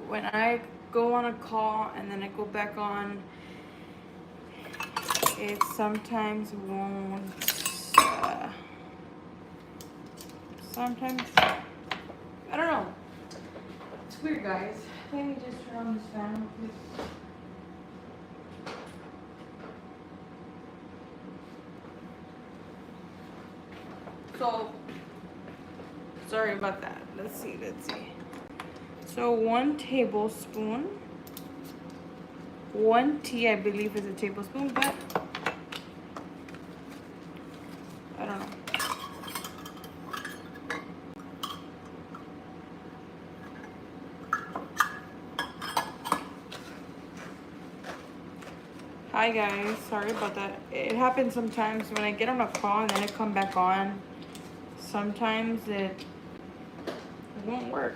when I go on a call and then I go back on, it sometimes won't. Sometimes I don't know. It's weird, guys. Let me just turn on this fan real quick. So, sorry about that. Let's see. So 1 tablespoon. 1 tea, I believe, is a tablespoon, but I don't know. Hi guys, sorry about that. It happens sometimes when I get on a call and then I come back on. Sometimes it won't work.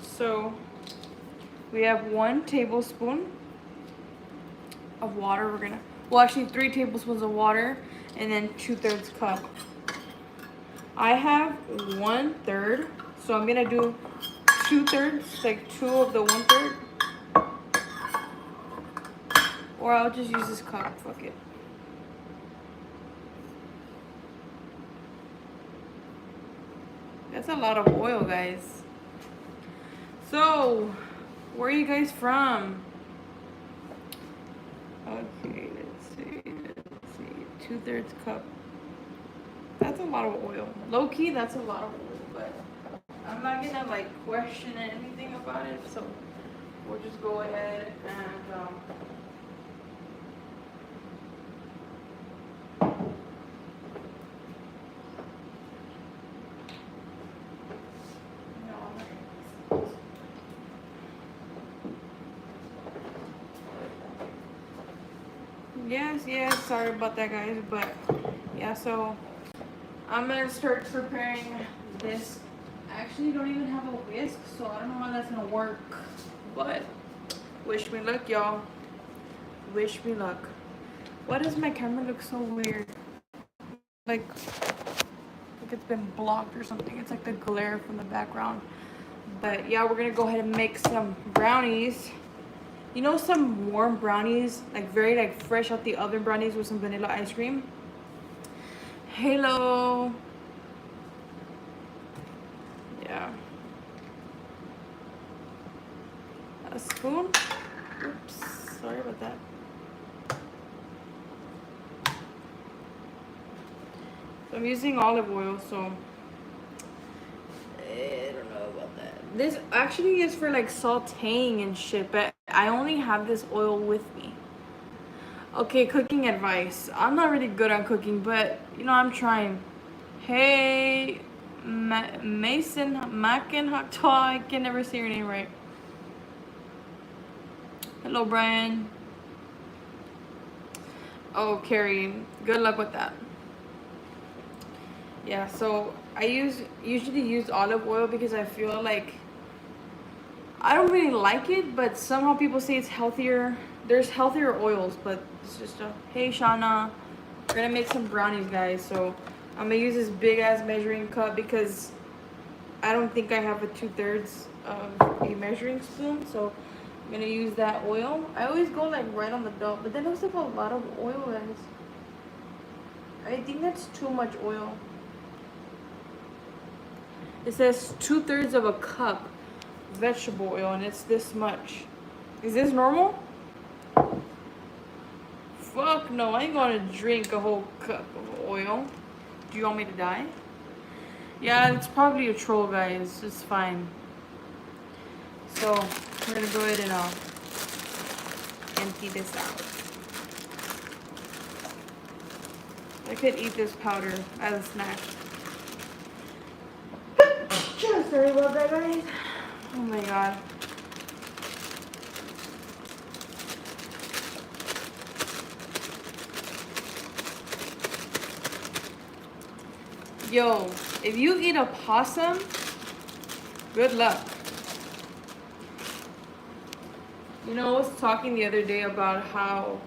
So we have 1 tablespoon of water. Well, actually 3 tablespoons of water and then 2/3 cup. I have 1/3, so I'm gonna do 2/3, like 2 of the 1/3. Or I'll just use this cup, fuck it. That's a lot of oil, guys. So, where are you guys from? Okay, let's see. 2/3 cup. That's a lot of oil. Low key, that's a lot of oil, but I'm not gonna like question anything about it, so we'll just go ahead and yes, sorry about that, guys, but yeah, so I'm gonna start preparing this. I actually don't even have a whisk, so I don't know how that's gonna work, but wish me luck, y'all. Wish me luck. Why does my camera look so weird? Like it's been blocked or something. It's like the glare from the background. But yeah, we're gonna go ahead and make some brownies. You know, some warm brownies, like very like fresh out the oven brownies with some vanilla ice cream. Hello. Yeah. A spoon. Oops, sorry about that. So I'm using olive oil, so I don't know about that. This actually is for like sauteing and shit, but I only have this oil with me. Okay, cooking advice. I'm not really good on cooking, but you know, I'm trying. Hey, Mason Mackenhaktaw, I can never say your name right. Hello, Brian. Oh, Carrie, good luck with that. Yeah, so I usually use olive oil because I feel like I don't really like it, but somehow people say it's healthier. There's healthier oils, but it's just a hey Shauna, we're gonna make some brownies, guys. So I'm gonna use this big ass measuring cup because I don't think I have a 2/3 of a measuring spoon, so I'm gonna use that oil. I always go like right on the dot, but that looks like a lot of oil, guys. I think that's too much oil. It says 2/3 of a cup vegetable oil, and it's this much. Is this normal? Fuck no, I ain't gonna drink a whole cup of oil. Do you want me to die? Yeah, it's probably a troll, guys. It's fine. So we're gonna go ahead and empty this out. I could eat this powder as a snack. Sorry about that, guys. Oh my god. Yo, if you eat a possum, good luck. You know, I was talking the other day about how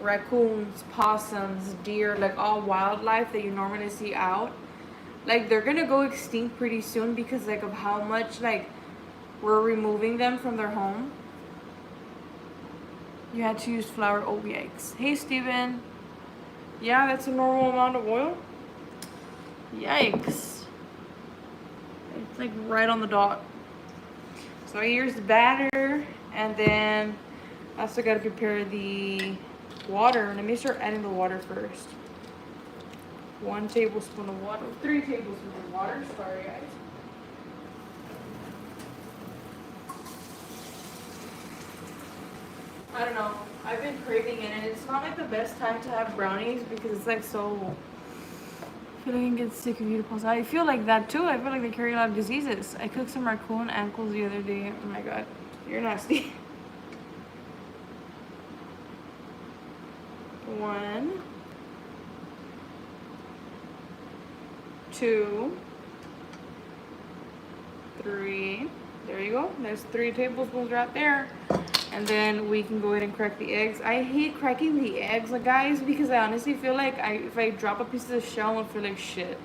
raccoons, possums, deer, like all wildlife that you normally see out, like they're gonna go extinct pretty soon because like of how much like we're removing them from their home. You had to use flour. Oh, yikes. Hey, Steven. Yeah, that's a normal amount of oil. Yikes. It's like right on the dot. So here's the batter, and then I also got to prepare the water. Let me start adding the water first. 1 tablespoon of water, 3 tablespoons of water. Sorry, guys. I don't know. I've been craving it, and it's not like the best time to have brownies because it's like so. I feel like I can get sick of beautiful. I feel like that too. I feel like they carry a lot of diseases. I cooked some raccoon ankles the other day. Oh my god, you're nasty. 1, 2, 3. There you go. There's 3 tablespoons right there. And then we can go ahead and crack the eggs. I hate cracking the eggs, guys, because I honestly feel like if I drop a piece of the shell, I'll feel like shit.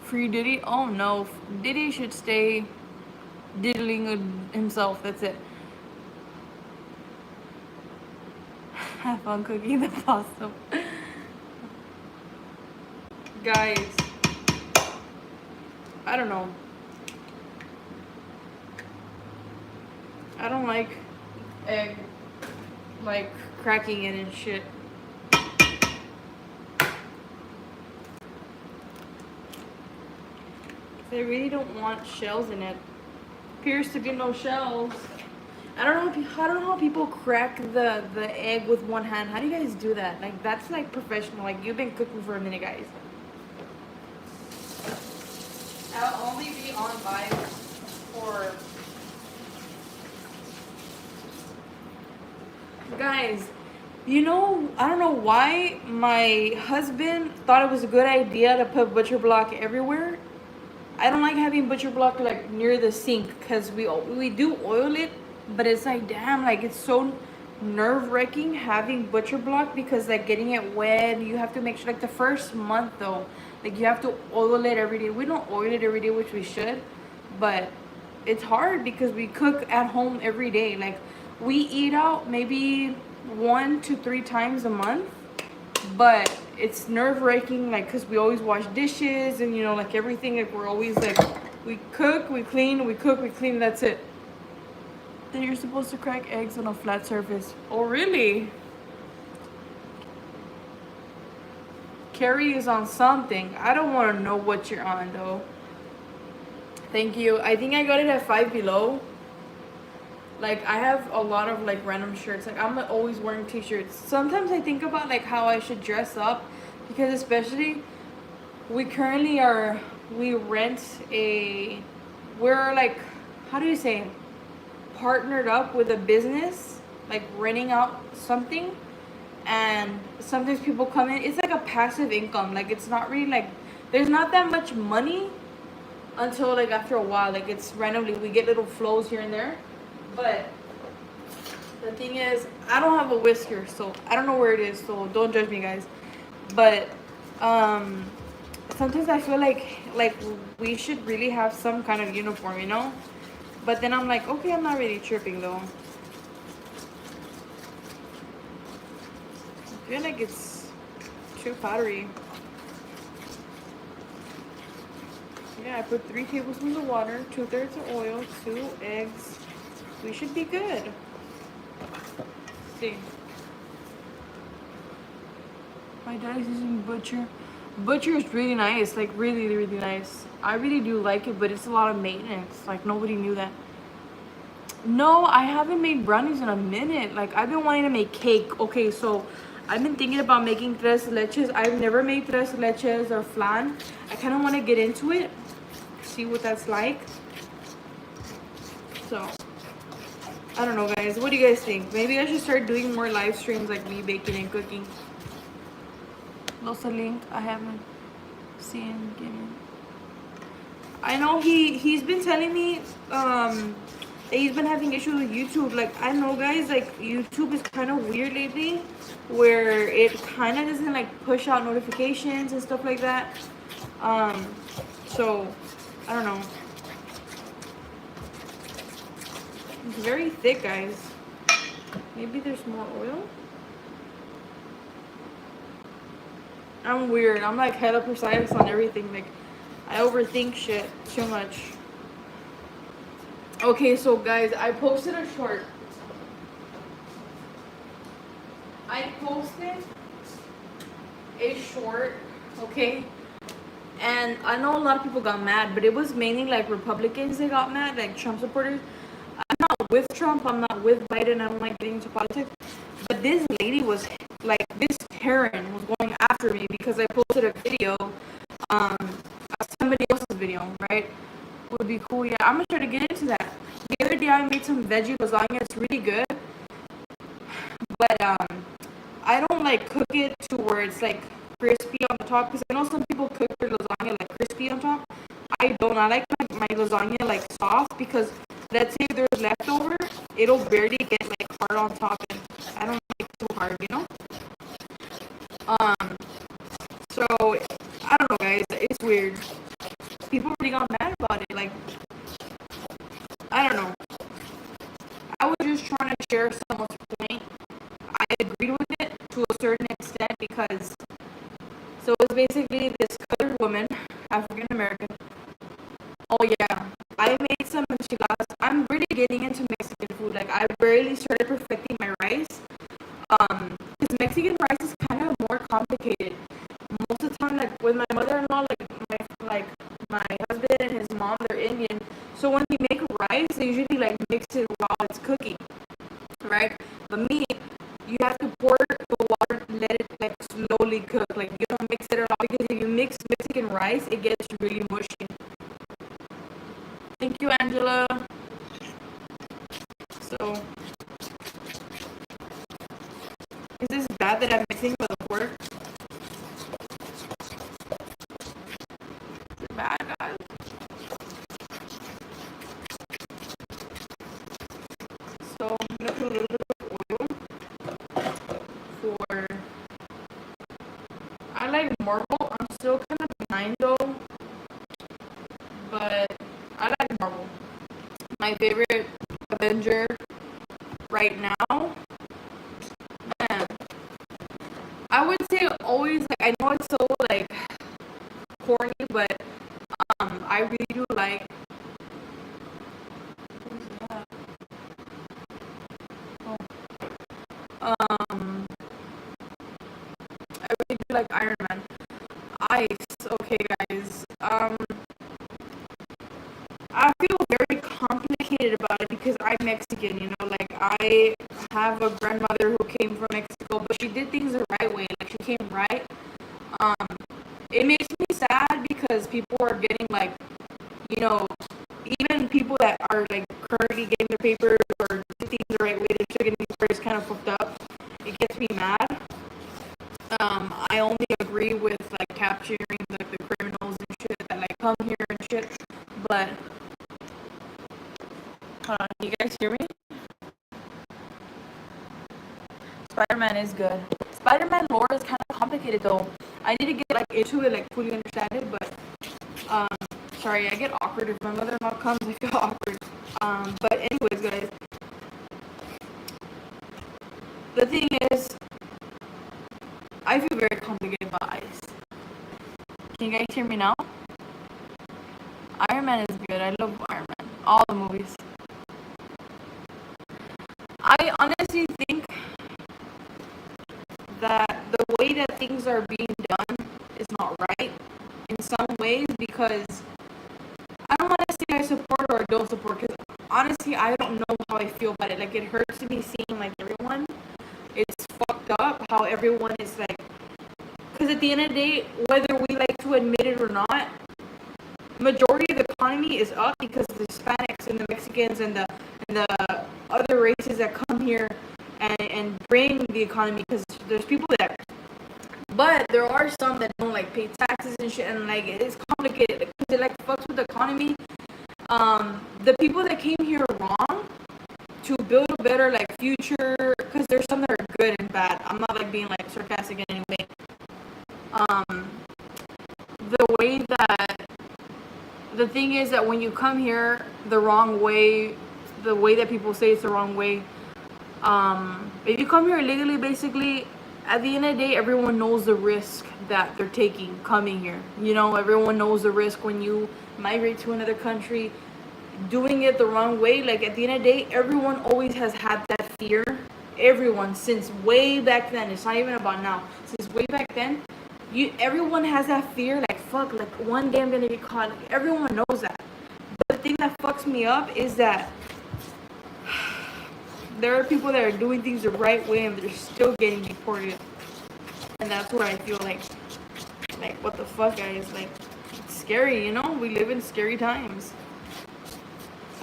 Free Diddy? Oh no, Diddy should stay diddling himself. That's it. Have fun cooking the pasta. Guys, I don't know. I don't like egg, like cracking it and shit. They really don't want shells in it. Appears to be no shells. I don't know how people crack the egg with one hand. How do you guys do that? Like, that's like professional. Like, you've been cooking for a minute, guys. I'll only be on live for... Guys, you know, I don't know why my husband thought it was a good idea to put butcher block everywhere. I don't like having butcher block like near the sink because we do oil it, but it's like, damn, like it's so nerve-wracking having butcher block because like getting it wet, you have to make sure, like the first month though, like you have to oil it every day. We don't oil it every day, which we should, but it's hard because we cook at home every day. Like, we eat out maybe 1 to 3 times a month, but it's nerve-wracking, like, because we always wash dishes and, you know, like everything, like we're always like, we cook, we clean, we cook, we clean, that's it. Then you're supposed to crack eggs on a flat surface. Oh, really? Carrie is on something. I don't want to know what you're on, though. Thank you. I think I got it at 5 Below. Like, I have a lot of like random shirts. Like, I'm always wearing t-shirts. Sometimes I think about like how I should dress up, because especially we we're like, how do you say, partnered up with a business, like renting out something, and sometimes people come in. It's like a passive income. Like, it's not really like, there's not that much money until like after a while. Like, it's randomly, we get little flows here and there. But the thing is, I don't have a whisker, so I don't know where it is, so don't judge me, guys. But sometimes I feel like we should really have some kind of uniform, you know? But then I'm like, okay, I'm not really tripping though. I feel like it's too powdery. Yeah, I put 3 tablespoons of water, 2/3 of oil, 2 eggs. We should be good. Let's see. My dad is using Butcher. Butcher is really nice, like really, really nice. I really do like it, but it's a lot of maintenance. Like, nobody knew that. No, I haven't made brownies in a minute. Like, I've been wanting to make cake. Okay, so I've been thinking about making tres leches. I've never made tres leches or flan. I kind of want to get into it, see what that's like. So I don't know, guys. What do you guys think? Maybe I should start doing more live streams like me baking and cooking. Lost a link. I haven't seen him. I know he's been telling me that he's been having issues with YouTube. Like, I know, guys, like YouTube is kind of weird lately, where it kind of doesn't like push out notifications and stuff like that. So I don't know. It's very thick, guys. Maybe there's more oil. I'm weird. I'm like hella precise on everything. Like, I overthink shit too much. Okay, so guys, I posted a short. I posted a short, okay? And I know a lot of people got mad, but it was mainly like Republicans that got mad, like Trump supporters. I'm not with Trump, I'm not with Biden, I don't like getting into politics. But this lady was like, this Karen was going after me because I posted a video, somebody else's video, right? Would be cool. Yeah, I'm gonna try to get into that. The other day I made some veggie lasagna, it's really good. But I don't like cook it to where it's like crispy on the top, because I know some people cook their lasagna like crispy on top. I don't. I like my lasagna like soft, because let's say there's leftover, it'll barely get like hard on top, and I don't like it too hard, you know. So I don't know, guys. It's weird. People really got mad about it. Like, I don't know. I was just trying to share someone's point. I agreed with it to a certain extent, because so it's basically this colored woman, African American. Oh yeah, I made some enchiladas. I'm really getting into Mexican food. Like, I barely started perfecting my rice. Because Mexican rice is kind of more complicated. Most of the time, like with my mother-in-law, like my husband and his mom, they're Indian. So when they make rice, they usually like mix it while it's cooking, right? But me, you have to pour the water, let it like slowly cook. Like, you don't mix it at all, because if you mix Mexican rice, it gets really mushy. Thank you, Angela. So, is this bad that I'm mixing with the pork? Is it bad, guys? So I'm gonna put a little bit of oil for. I like marble. I'm still kind of behind though, but I like marble. My favorite Avenger right now. Man, I would say always, like, I know it's so like corny, but I really do like. Who's that? Oh. I really do like Iron Man. Ice. Okay, guys. I feel very complicated about it, because I'm Mexican, you know, like I have a grandmother who came from Mexico, but she did things the right way, like she came right. Um, it makes me sad, because people are getting like, you know, even people that are like currently getting their papers or did things the right way, they're still getting these papers kind of fucked up. It gets me mad. I only agree with like capturing like the criminals and shit that like come here and shit, but hold on, can you guys hear me? Spider-Man is good. Spider-Man lore is kind of complicated though. I need to get like into it, like fully understand it, but sorry, I get awkward if my mother-in-law comes. I feel awkward. But anyways, guys, the thing is, I feel very complicated about ice. Can you guys hear me now? Iron Man is good. I love Iron Man. All the movies. I honestly think that the way that things are being done is not right in some ways, because I don't want to say I support or don't support, because honestly I don't know how I feel about it. Like, it hurts to be seeing like everyone, it's fucked up how everyone is like, because at the end of the day, whether we like to admit it or not, majority of the economy is up because of the Hispanics and the Mexicans and the other races that come here and bring the economy, because there's people that, but there are some that don't like pay taxes and shit, and like it's complicated because it like fucks with the economy. The people that came here wrong to build a better like future, because there's some that are good and bad. I'm not like being like sarcastic in any way. The way that the thing is that when you come here the wrong way, the way that people say it's the wrong way. If you come here illegally, basically, at the end of the day, everyone knows the risk that they're taking coming here. You know, everyone knows the risk when you migrate to another country, doing it the wrong way. Like, at the end of the day, everyone always has had that fear. Everyone, since way back then. It's not even about now. Since way back then, everyone has that fear. Like, fuck, like, one day I'm gonna get caught. Like, everyone knows that. But the thing that fucks me up is that there are people that are doing things the right way and they're still getting deported. And that's where I feel like what the fuck, guys? Like, it's scary, you know? We live in scary times.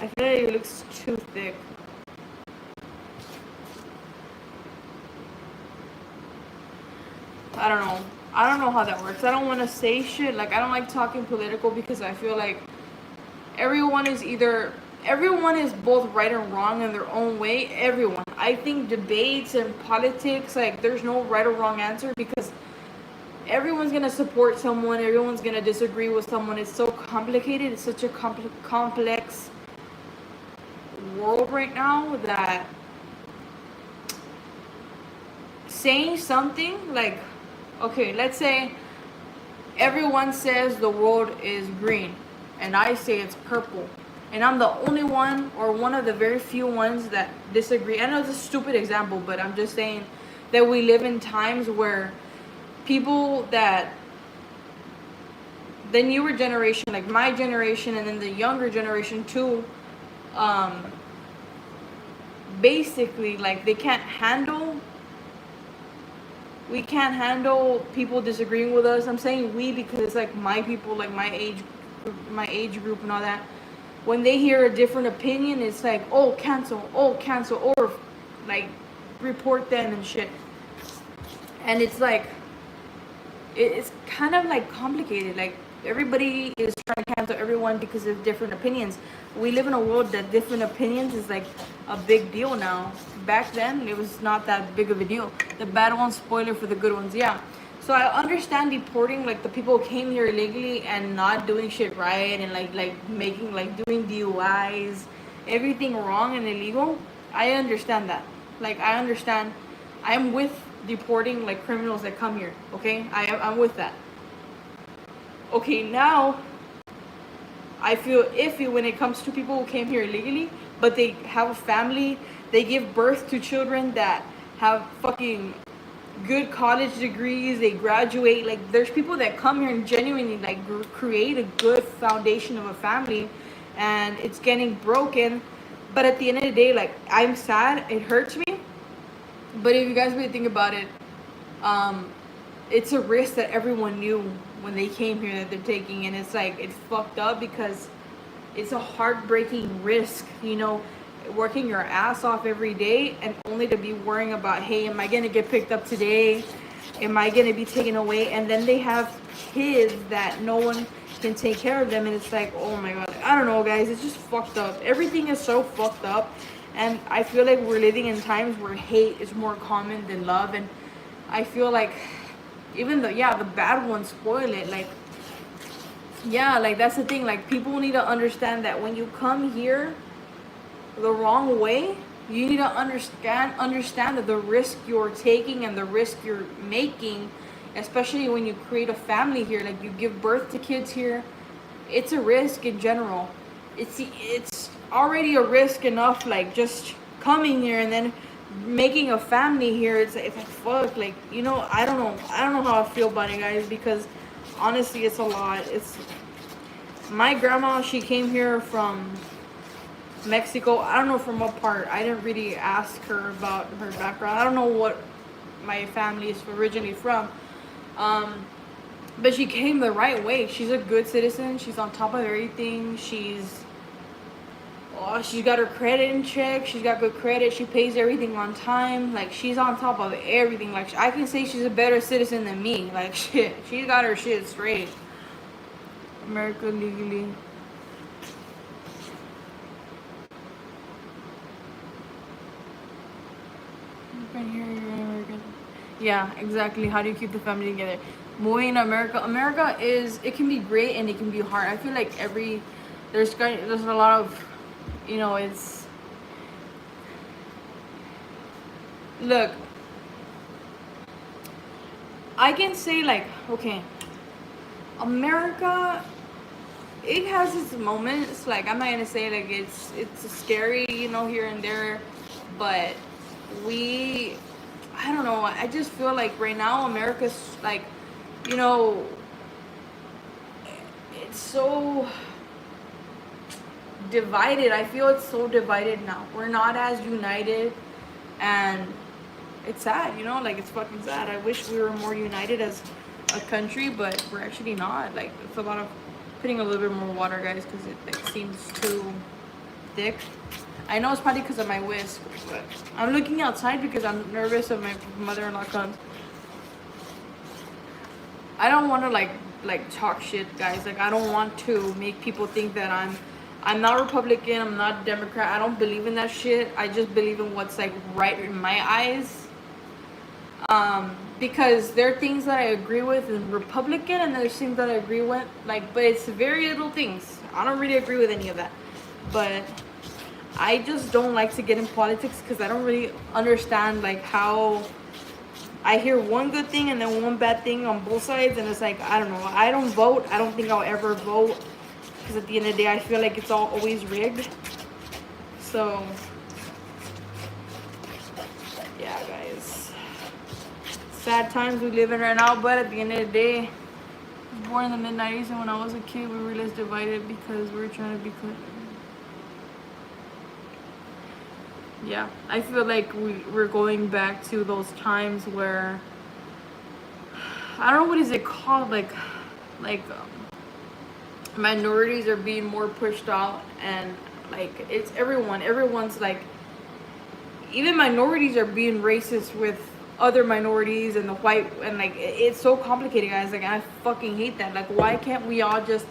I feel like it looks too thick. I don't know. I don't know how that works. I don't want to say shit. Like, I don't like talking political because I feel like everyone is both right and wrong in their own way. Everyone. I think debates and politics, like, there's no right or wrong answer because everyone's going to support someone. Everyone's going to disagree with someone. It's so complicated. It's such a complex world right now that saying something like, okay, let's say everyone says the world is green and I say it's purple. And I'm the only one or one of the very few ones that disagree. I know it's a stupid example, but I'm just saying that we live in times where people that the newer generation, like my generation and then the younger generation too, basically, like, we can't handle people disagreeing with us. I'm saying we because it's like my people, like my age group and all that. When they hear a different opinion, it's like, oh, cancel, or like report them and shit. And it's like, it's kind of like complicated. Like, everybody is trying to cancel everyone because of different opinions. We live in a world that different opinions is like a big deal now. Back then, it was not that big of a deal. The bad ones, spoiler for the good ones, yeah. So I understand deporting, like, the people who came here illegally and not doing shit right and doing DUIs, everything wrong and illegal. I understand that. Like, I understand. I'm with deporting, like, criminals that come here. Okay, I'm with that. Okay, now I feel iffy when it comes to people who came here illegally, but they have a family. They give birth to children that have fucking good college degrees. They graduate. Like, there's people that come here and genuinely, like, create a good foundation of a family, and it's getting broken. But at the end of the day, like, I'm sad. It hurts me. But if you guys really think about it, it's a risk that everyone knew when they came here that they're taking, and it's like, it's fucked up because it's a heartbreaking risk, you know, working your ass off every day and only to be worrying about, hey, am I gonna get picked up today? Am I gonna be taken away? And then they have kids that no one can take care of them, and it's like, oh my god, I don't know, guys, it's just fucked up. Everything is so fucked up, and I feel like we're living in times where hate is more common than love, and I feel like even the bad ones spoil it. Like, yeah, like, that's the thing. Like, people need to understand that when you come here the wrong way, you need to understand that the risk you're taking and the risk you're making, especially when you create a family here, like, you give birth to kids here, it's a risk in general. It's already a risk enough, like, just coming here and then making a family here. It's like, fuck, like, you know, I don't know how I feel about it, guys, because honestly, it's a lot. It's my grandma, she came here from Mexico. I don't know from what part. I didn't really ask her about her background. I don't know what my family is originally from, but she came the right way. She's a good citizen. She's on top of everything. She's got her credit in check. She's got good credit. She pays everything on time. Like, she's on top of everything. Like, I can say she's a better citizen than me. Like, shit, she got her shit straight. America legally. Yeah, exactly. How do you keep the family together? Moving to America it can be great and it can be hard. I feel like there's a lot of, you know, it's Look, I can say like, okay, America, it has its moments. Like I'm not gonna say like it's scary, you know, here and there, but we, I don't know. I just feel like right now America's like, you know, it's so divided. I feel it's so divided now. We're not as united, and it's sad, you know, like it's fucking sad. I wish we were more united as a country, but we're actually not. Like it's a lot of putting a little bit more water, guys, because it like seems too thick. I know it's probably because of my whisk, but I'm looking outside because I'm nervous if my mother-in-law comes. I don't want to like talk shit, guys. Like I don't want to make people think that I'm not Republican, I'm not Democrat. I don't believe in that shit. I just believe in what's like right in my eyes. Because there are things that I agree with in Republican and there's things that I agree with, like, but it's very little things. I don't really agree with any of that. But I just don't like to get in politics because I don't really understand like how I hear one good thing and then one bad thing on both sides, and it's like, I don't know. I don't vote. I don't think I'll ever vote because at the end of the day, I feel like it's all always rigged. So, yeah, guys. Sad times we live in right now, but at the end of the day, I was born in the mid-90s, and when I was a kid, we were less divided because we were trying to be clean. Yeah, I feel like we're going back to those times where I don't know what is it called, like minorities are being more pushed out, and like it's everyone's like, even minorities are being racist with other minorities and the white, and like it's so complicated, guys. Like I fucking hate that. Like why can't we all just,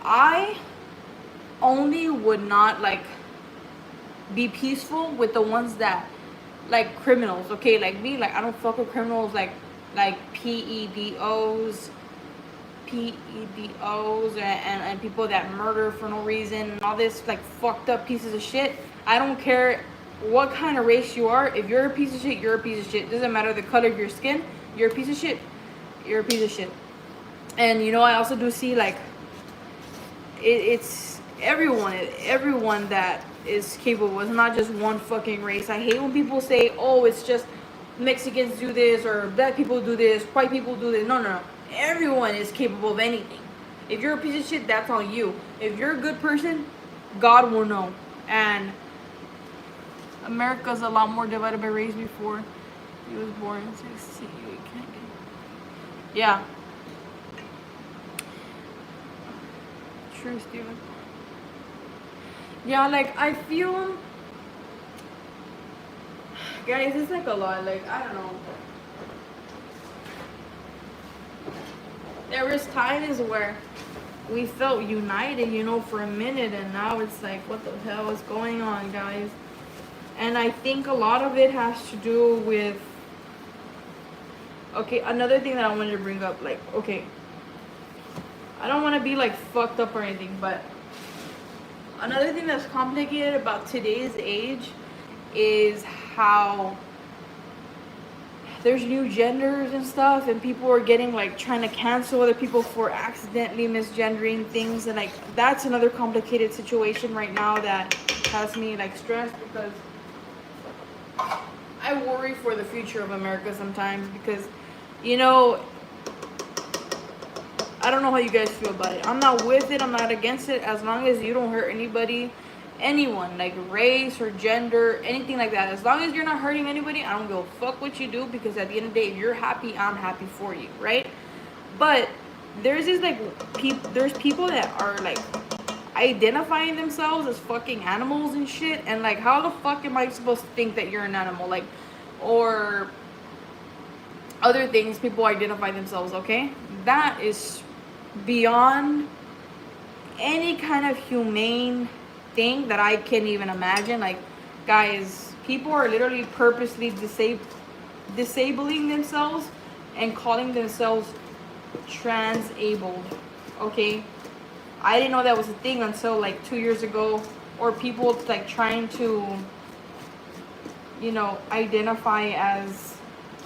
I only would not like be peaceful with the ones that like criminals, okay? Like me, like I don't fuck with criminals like PEDOs and people that murder for no reason and all this like fucked up pieces of shit. I don't care what kind of race you are. If you're a piece of shit, you're a piece of shit. Doesn't matter the color of your skin. You're a piece of shit. You're a piece of shit. And you know, I also do see like it's everyone that is capable. It's not just one fucking race. I hate when people say, oh, it's just Mexicans do this or black people do this, white people do this. No. Everyone is capable of anything. If you're a piece of shit, that's on you. If you're a good person, God will know. And America's a lot more divided by race before he was born. Yeah. True, Steven. Yeah, like I feel, guys, it's like a lot. Like I don't know. There was times where we felt united, you know, for a minute, and now it's like, what the hell is going on, guys? And I think a lot of it has to do with, okay, another thing that I wanted to bring up, like, okay, I don't want to be like fucked up or anything, but another thing that's complicated about today's age is how there's new genders and stuff, and people are getting like trying to cancel other people for accidentally misgendering things, and like that's another complicated situation right now that has me like stressed because I worry for the future of America sometimes because, you know, I don't know how you guys feel about it. I'm not with it, I'm not against it, as long as you don't hurt anybody, anyone, like race or gender, anything like that. As long as you're not hurting anybody, I don't give a fuck what you do, because at the end of the day, if you're happy, I'm happy for you, right? But there's this like there's people that are like identifying themselves as fucking animals and shit, and like how the fuck am I supposed to think that you're an animal? Like, or other things people identify themselves, okay? That is beyond any kind of humane thing that I can even imagine. Like, guys, people are literally purposely disabling themselves and calling themselves transabled, okay? I didn't know that was a thing until like 2 years ago, or people like trying to, identify as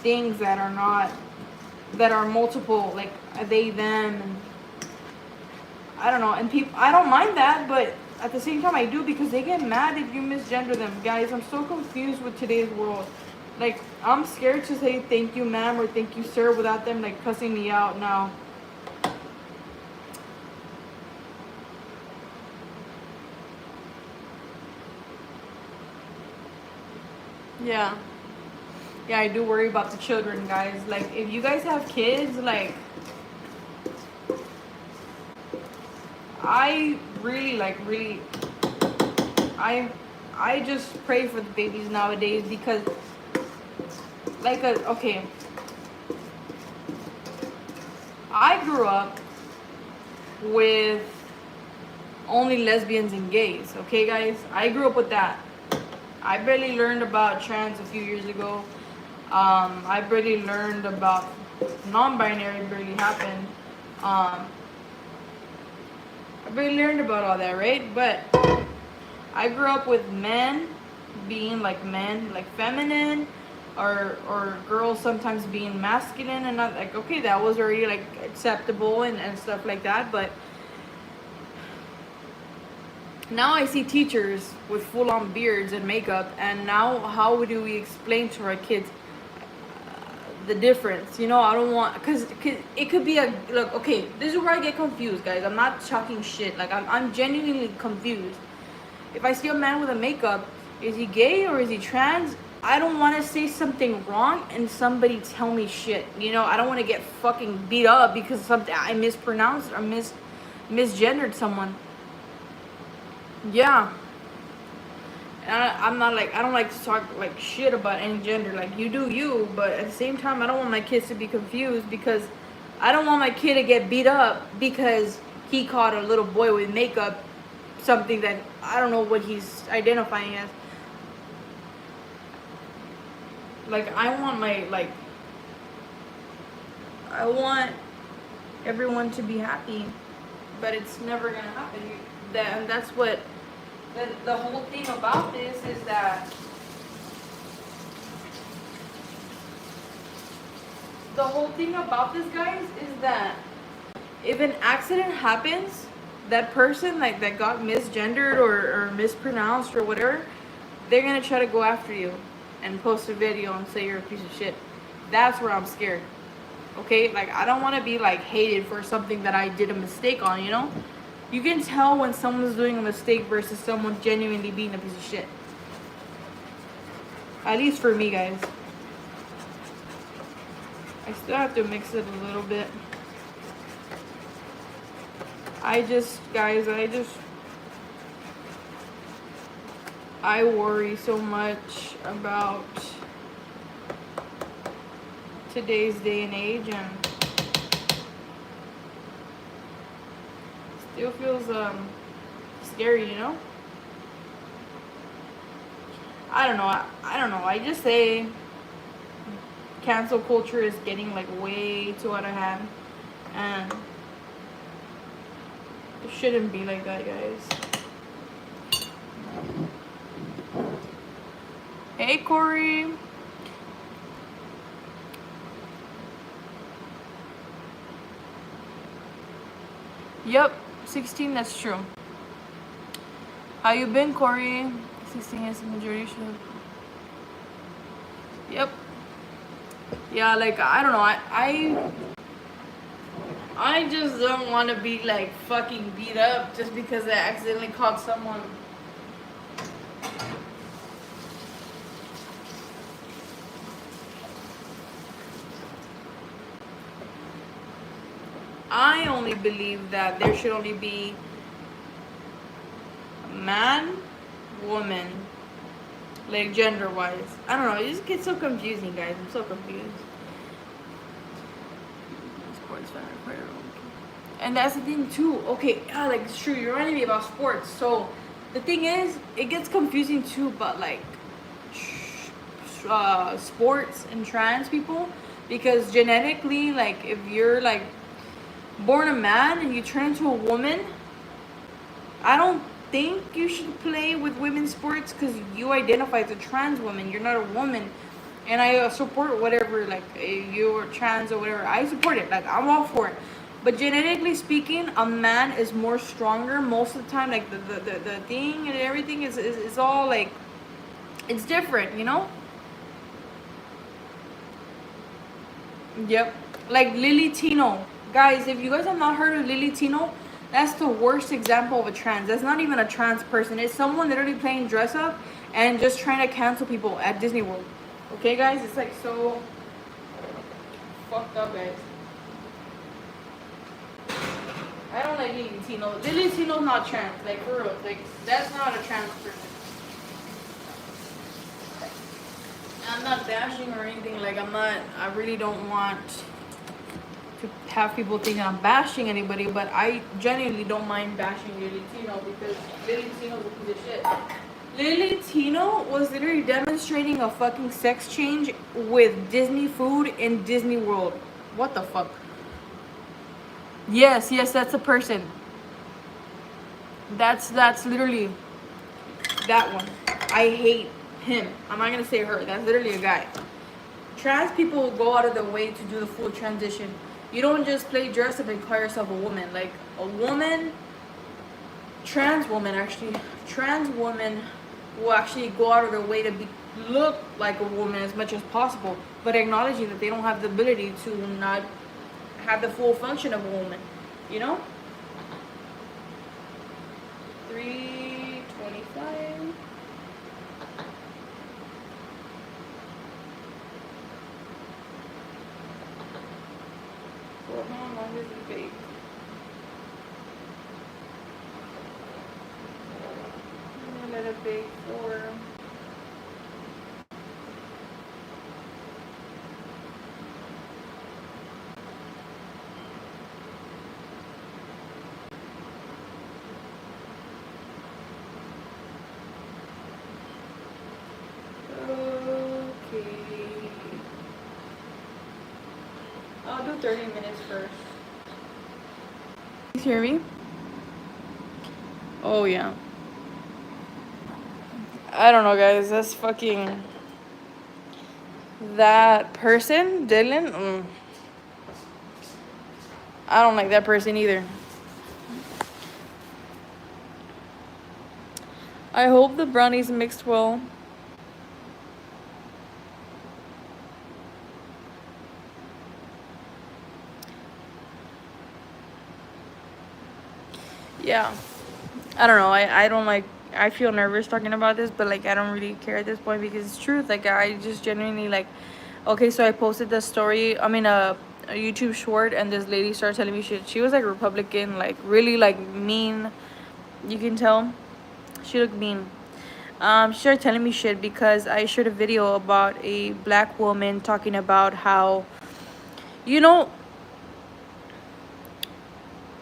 things that are not, that are multiple, like they, them, and I don't know. And people, I don't mind that, but at the same time, I do, because they get mad if you misgender them. Guys, I'm so confused with today's world. Like, I'm scared to say thank you, ma'am, or thank you, sir, without them, like, cussing me out now. Yeah. Yeah, I do worry about the children, guys. Like, if you guys have kids, like, I really, I just pray for the babies nowadays, because, like, okay, I grew up with only lesbians and gays, okay, guys? I grew up with that. I barely learned about trans a few years ago. I barely learned about non-binary, barely happened. I barely learned about all that, right? But I grew up with men being like men, like feminine, or girls sometimes being masculine, and not like, okay, that was already like acceptable and stuff like that. But now I see teachers with full-on beards and makeup, and now how do we explain to our kids the difference? I don't want, because it could be a, look, okay, this is where I get confused, guys. I'm not talking shit. Like, I'm genuinely confused. If I see a man with a makeup, is he gay or is he trans? I don't want to say something wrong and somebody tell me shit. I don't want to get fucking beat up because something I mispronounced or misgendered someone. Yeah. And I'm not like, I don't like to talk like shit about any gender. Like, you do you, but at the same time, I don't want my kids to be confused, because I don't want my kid to get beat up because he caught a little boy with makeup something that I don't know what he's identifying as. Like, I want everyone to be happy, but it's never gonna happen. And that's what the whole thing about this is, that the whole thing about this, guys, is that if an accident happens, that person like that got misgendered or mispronounced or whatever, they're gonna try to go after you and post a video and say you're a piece of shit. That's where I'm scared. Okay, like, I don't want to be like hated for something that I did a mistake on. You can tell when someone's doing a mistake versus someone genuinely being a piece of shit. At least for me, guys. I still have to mix it a little bit. I worry so much about today's day and age, and still feels scary, I don't know. I just say cancel culture is getting like way too out of hand, and it shouldn't be like that, guys. Hey, Corey. Yep, 16, that's true. How you been, Corey? 16 is the majority should. Yep. Yeah, like, I don't know. I just don't want to be like fucking beat up just because I accidentally caught someone. I only believe that there should only be man, woman, like gender wise. I don't know, it just gets so confusing, guys. I'm so confused. Sports fan, and that's the thing too. Okay, like, it's true, you're reminding me about sports. So the thing is, it gets confusing too, but like sports and trans people, because genetically, like, if you're like born a man and you turn into a woman, I don't think you should play with women's sports because you identify as a trans woman. You're not a woman. And I support whatever, like, you're trans or whatever. I support it. Like, I'm all for it. But genetically speaking, a man is more stronger most of the time. Like, the thing and everything is all, like, it's different, you know? Yep. Like Lily Tino. Guys, if you guys have not heard of Lily Tino, that's the worst example of a trans. That's not even a trans person. It's someone literally playing dress up and just trying to cancel people at Disney World. Okay, guys? It's like so fucked up, guys. I don't like Lily Tino. Lily Tino's not trans. Like, for real. Like, that's not a trans person. I'm not bashing or anything. Like, I really don't want to have people thinking I'm bashing anybody, but I genuinely don't mind bashing Lily Tino because Lily Tino's a piece of shit. Lily Tino was literally demonstrating a fucking sex change with Disney food in Disney World. What the fuck? Yes, that's a person. That's literally that one. I hate him. I'm not gonna say her. That's literally a guy. Trans people go out of their way to do the full transition. You don't just play dress up and call yourself a woman. Like, a woman, trans woman will actually go out of their way to look like a woman as much as possible, but acknowledging that they don't have the ability to not have the full function of a woman, you know? 3:25. Well, how long does it bake? I'm gonna let it bake for I'll do 30 minutes first. You hear me? Oh, yeah. I don't know, guys. That's fucking... That person, Dylan, I don't like that person either. I hope the brownies mixed well. Yeah, I don't know. I don't like. I feel nervous talking about this, but like I don't really care at this point because it's truth. Like I just genuinely like. Okay, so I posted the story. I mean, a YouTube short, and this lady started telling me shit. She was like Republican, like really like mean. You can tell, she looked mean. She started telling me shit because I shared a video about a black woman talking about how, you know,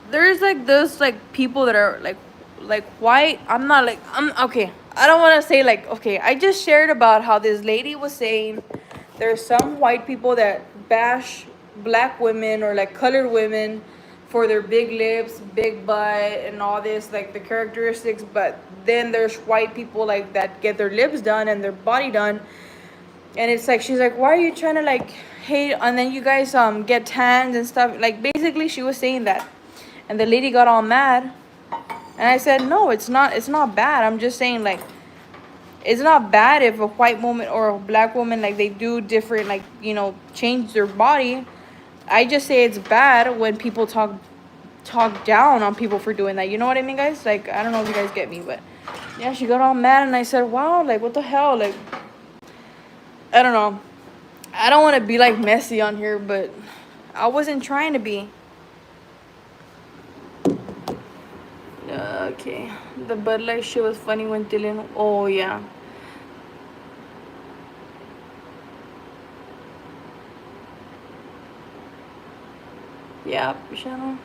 there's like those like people that are like white. I'm not like I'm okay. I don't want to say like okay. I just shared about how this lady was saying there's some white people that bash black women or like colored women for their big lips, big butt, and all this like the characteristics. But then there's white people like that get their lips done and their body done, and it's like she's like, why are you trying to like hate? And then you guys get tans and stuff. Like basically, she was saying that. And the lady got all mad. And I said, no, it's not bad. I'm just saying, like, it's not bad if a white woman or a black woman, like, they do different, like, you know, change their body. I just say it's bad when people talk down on people for doing that. You know what I mean, guys? Like, I don't know if you guys get me, but yeah, she got all mad. And I said, wow, like, what the hell? Like, I don't know. I don't want to be, like, messy on here, but I wasn't trying to be. Okay, the Bud Light shit was funny when Dylan. Oh yeah. Yeah, channel.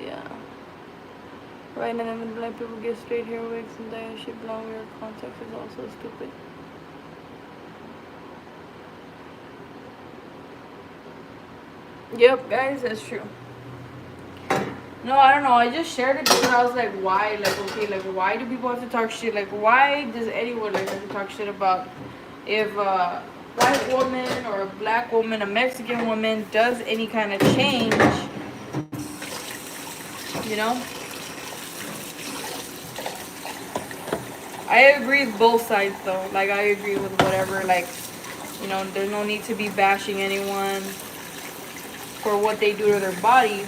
Yeah. Right, and then when black people get straight hair wigs and dye that shit blonde, wear contacts is also stupid. Yep, guys, that's true. No, I don't know. I just shared it because I was like, why? Like, okay, like, why do people have to talk shit? Like, why does anyone like have to talk shit about if a white woman or a black woman, a Mexican woman does any kind of change? You know, I agree with both sides though. Like, I agree with whatever. Like, there's no need to be bashing anyone for what they do to their body.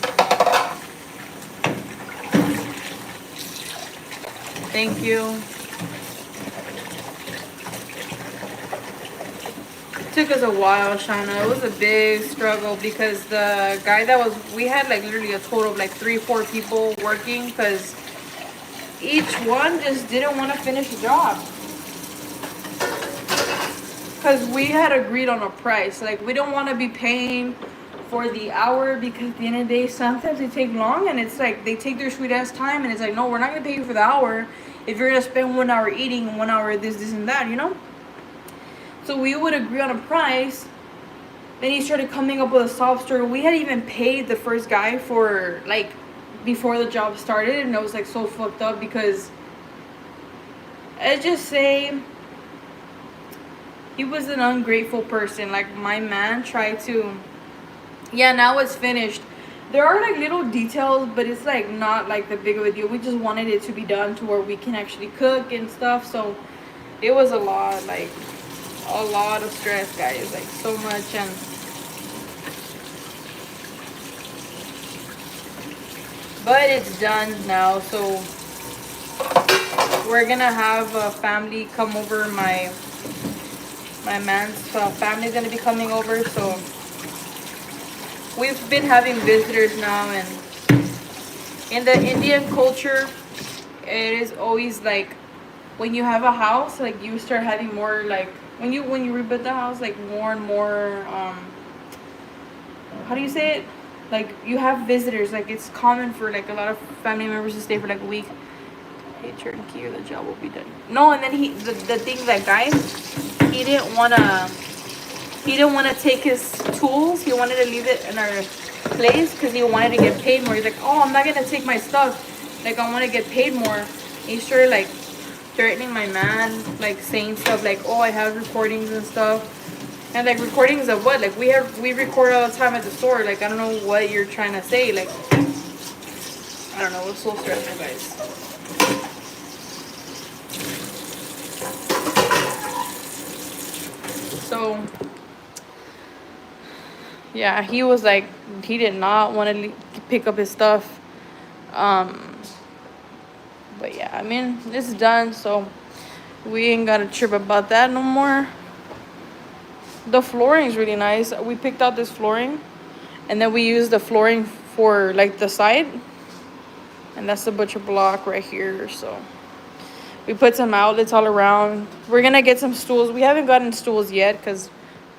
Thank you. It took us a while, Shauna. It was a big struggle because the guy we had like literally a total of like 3, 4 people working because each one just didn't want to finish the job. Because we had agreed on a price. Like, we don't want to be paying for the hour because at the end of the day, sometimes they take long and it's like they take their sweet ass time and it's like, no, we're not going to pay you for the hour if you're going to spend 1 hour eating and 1 hour this, and that, So we would agree on a price. Then he started coming up with a sob story. We had even paid the first guy for, like, before the job started. And it was, like, so fucked up because, let's just say, he was an ungrateful person. Like, my man tried to, yeah, now it's finished. There are, like, little details, but it's, like, not, like, the big of a deal. We just wanted it to be done to where we can actually cook and stuff. So it was a lot of stress, guys. Like, so much. And but it's done now, so we're gonna have a family come over. My man's family's gonna be coming over, so we've been having visitors now. And in the Indian culture, it is always like when you have a house, like you start having more, like when you rebuild the house, like more and more how do you say it, like you have visitors. Like it's common for like a lot of family members to stay for like a week. Hey, turnkey, or the job will be done. No, and then the thing, that guy, he didn't wanna take his tools. He wanted to leave it in our place because he wanted to get paid more. He's like, oh, I'm not gonna take my stuff, like I want to get paid more. And he started like threatening my man, like saying stuff like, oh, I have recordings and stuff. And like, recordings of what? Like, we record all the time at the store. Like, I don't know what you're trying to say. Like, I don't know. It's so stressful, guys. So yeah, he was like, he did not want to pick up his stuff. But yeah, I mean, it's done, so we ain't got to trip about that no more. The flooring is really nice. We picked out this flooring, and then we used the flooring for like the side, and that's the butcher block right here. So we put some outlets all around. We're gonna get some stools. We haven't gotten stools yet because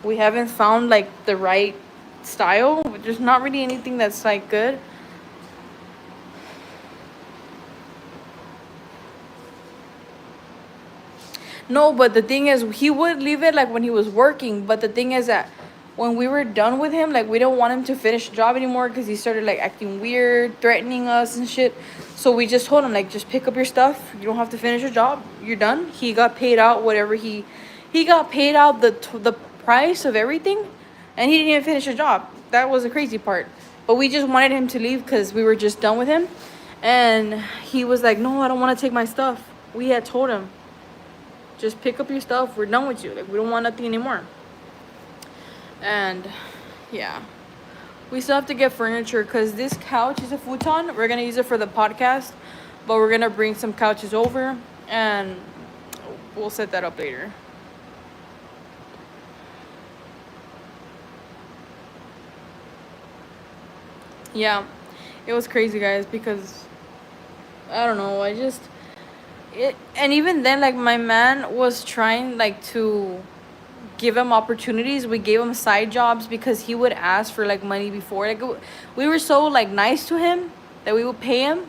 we haven't found like the right style. There's not really anything that's like good. No, but the thing is, he would leave it like when he was working. But the thing is that when we were done with him, like we don't want him to finish the job anymore because he started like acting weird, threatening us and shit. So we just told him, like, just pick up your stuff. You don't have to finish your job. You're done. He got paid out whatever he got paid out the price of everything, and he didn't even finish the job. That was the crazy part. But we just wanted him to leave because we were just done with him, and he was like, no, I don't want to take my stuff. We had told him, just pick up your stuff. We're done with you. Like, we don't want nothing anymore. And yeah, we still have to get furniture because this couch is a futon. We're gonna use it for the podcast, but we're gonna bring some couches over and we'll set that up later. Yeah, it was crazy, guys, because I don't know, and even then, like, my man was trying like to give him opportunities. We gave him side jobs because he would ask for like money before. Like, we were so like nice to him that we would pay him,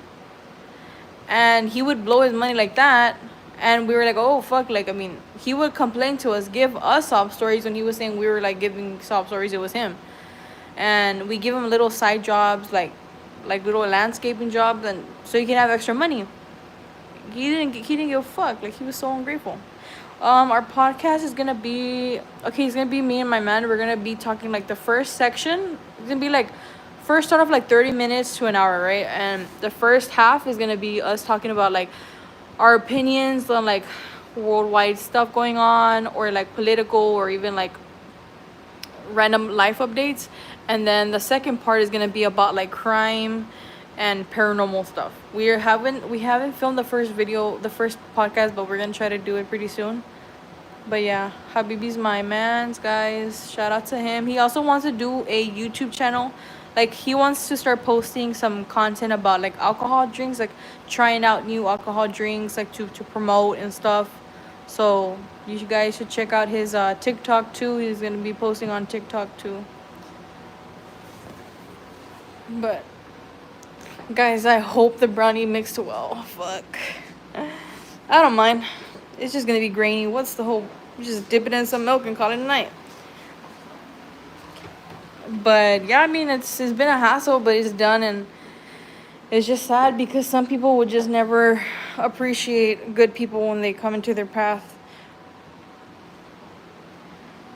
and he would blow his money like that. And we were like, oh fuck, like, I mean, he would complain to us, give us sob stories when he was saying we were like giving sob stories. It was him. And we give him little side jobs, like like little landscaping jobs, and so he can have extra money. He didn't give a fuck. Like, he was so ungrateful. Our podcast is gonna be okay. It's gonna be me and my man. We're gonna be talking like the first section. It's gonna be like first start off like 30 minutes to an hour, right? And the first half is gonna be us talking about like our opinions on like worldwide stuff going on, or like political, or even like random life updates. And then the second part is gonna be about like crime and paranormal stuff. We haven't filmed the first podcast, but we're gonna try to do it pretty soon. But yeah, Habibi's my man's, guys. Shout out to him. He also wants to do a YouTube channel. Like, he wants to start posting some content about like alcohol drinks, like trying out new alcohol drinks, like to promote and stuff. So you guys should check out his TikTok too. He's gonna be posting on TikTok too. But guys, I hope the brownie mixed well. Fuck. I don't mind. It's just gonna be grainy. What's the whole? Just dip it in some milk and call it a night. But yeah, I mean, it's been a hassle, but it's done, and it's just sad because some people would just never appreciate good people when they come into their path.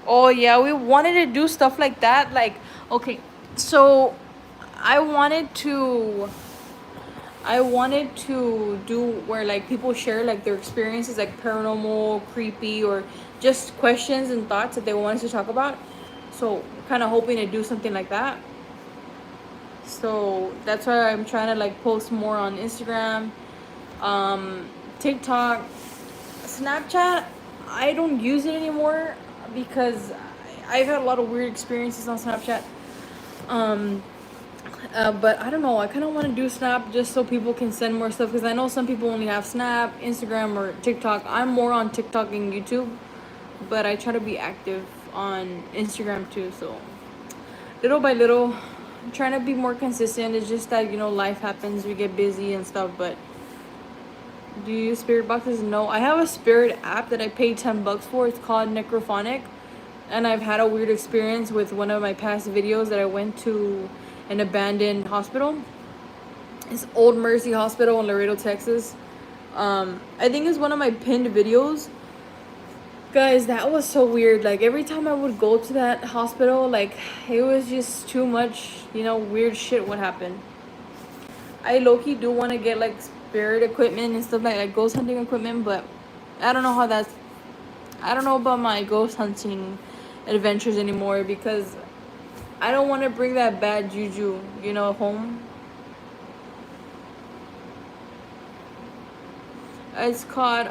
Oh yeah, we wanted to do stuff like that. Like, okay, so I wanted to I wanted to do where like people share like their experiences, like paranormal, creepy, or just questions and thoughts that they want us to talk about. So kind of hoping to do something like that. So that's why I'm trying to like post more on Instagram, TikTok, Snapchat. I don't use it anymore because I've had a lot of weird experiences on Snapchat. But I don't know. I kind of want to do Snap just so people can send more stuff, because I know some people only have Snap, Instagram, or TikTok. I'm more on TikTok and YouTube, but I try to be active on Instagram too. So little by little, I'm trying to be more consistent. It's just that, life happens. We get busy and stuff. But do you use spirit boxes? No. I have a spirit app that I paid $10 for. It's called Necrophonic. And I've had a weird experience with one of my past videos that I went to an abandoned hospital. It's Old Mercy Hospital in Laredo, Texas. I think it's one of my pinned videos. Guys, that was so weird. Like, every time I would go to that hospital, like, it was just too much, weird shit would happen. I low-key do want to get, like, spirit equipment and stuff like ghost hunting equipment, but I don't know about my ghost hunting adventures anymore, because I don't want to bring that bad juju, home. It's called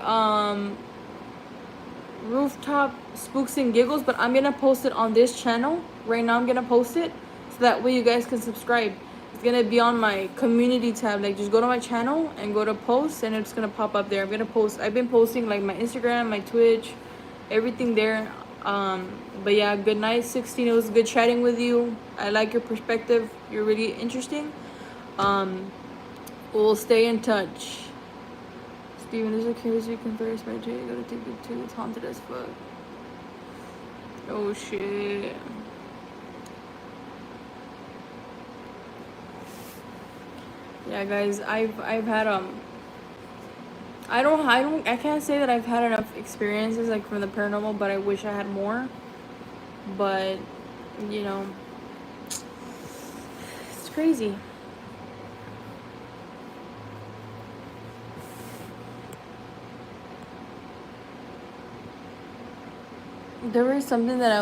Rooftop Spooks and Giggles, but I'm gonna post it on this channel right now. I'm gonna post it so that way you guys can subscribe. It's gonna be on my community tab. Like, just go to my channel and go to posts, and it's gonna pop up there. I've been posting like my Instagram, my Twitch, everything there. But yeah, good night, 16. It was good chatting with you. I like your perspective. You're really interesting. We'll stay in touch. Steven, is it curious you can first meditate? You gotta take it too. It's haunted as fuck. Oh shit. Yeah, guys, I've had I can't say that I've had enough experiences like from the paranormal, but I wish I had more. But it's crazy. There was something that